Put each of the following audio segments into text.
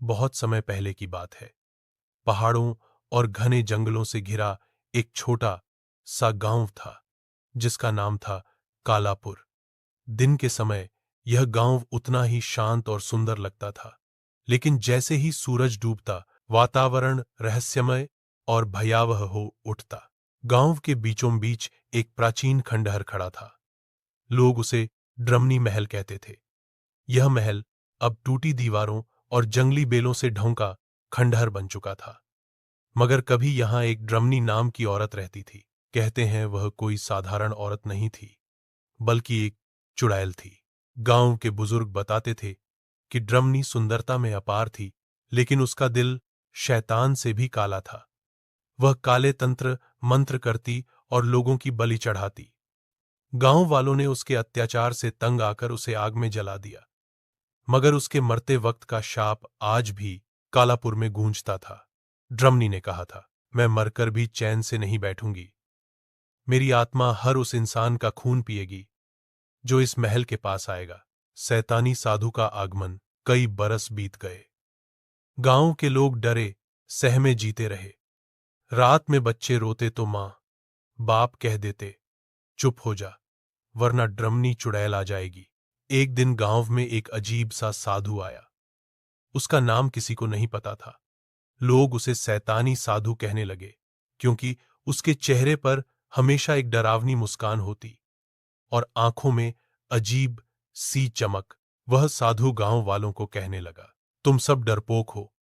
बहुत समय पहले की बात है। पहाड़ों और घने जंगलों से घिरा एक छोटा सा गांव था जिसका नाम था कालापुर। दिन के समय यह गांव उतना ही शांत और सुंदर लगता था, लेकिन जैसे ही सूरज डूबता वातावरण रहस्यमय और भयावह हो उठता। गांव के बीचों बीच एक प्राचीन खंडहर खड़ा था। लोग उसे ड्रमनी महल कहते थे। यह महल अब टूटी दीवारों और जंगली बेलों से ढंका खंडहर बन चुका था। मगर कभी यहां एक ड्रमनी नाम की औरत रहती थी। कहते हैं वह कोई साधारण औरत नहीं थी, बल्कि एक चुड़ैल थी। गांव के बुजुर्ग बताते थे कि ड्रमनी सुंदरता में अपार थी, लेकिन उसका दिल शैतान से भी काला था। वह काले तंत्र मंत्र करती और लोगों की बलि चढ़ाती। गांव वालों ने उसके अत्याचार से तंग आकर उसे आग में जला दिया, मगर उसके मरते वक्त का शाप आज भी कालापुर में गूंजता था। ड्रमनी ने कहा था, मैं मरकर भी चैन से नहीं बैठूंगी। मेरी आत्मा हर उस इंसान का खून पिएगी जो इस महल के पास आएगा। शैतानी साधु का आगमन। कई बरस बीत गए। गांव के लोग डरे सहमे जीते रहे। रात में बच्चे रोते तो मां बाप कह देते, चुप हो जा, वरना ड्रमनी चुड़ैल आ जाएगी। एक दिन गांव में एक अजीब सा साधु आया। उसका नाम किसी को नहीं पता था। लोग उसे शैतानी साधु कहने लगे, क्योंकि उसके चेहरे पर हमेशा एक डरावनी मुस्कान होती और आंखों में अजीब सी चमक। वह साधु गांव वालों को कहने लगा, तुम सब डरपोक हो।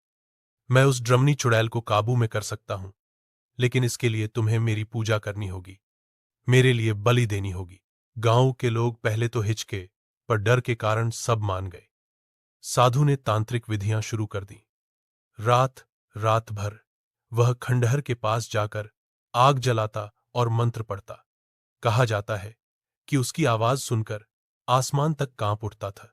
मैं उस ड्रमनी चुड़ैल को काबू में कर सकता हूं, लेकिन इसके लिए तुम्हें मेरी पूजा करनी होगी, मेरे लिए बलि देनी होगी। गांव के लोग पहले तो हिचके, पर डर के कारण सब मान गए। साधु ने तांत्रिक विधियां शुरू कर दी। रात रात भर वह खंडहर के पास जाकर आग जलाता और मंत्र पढ़ता। कहा जाता है कि उसकी आवाज सुनकर आसमान तक कांप उठता था।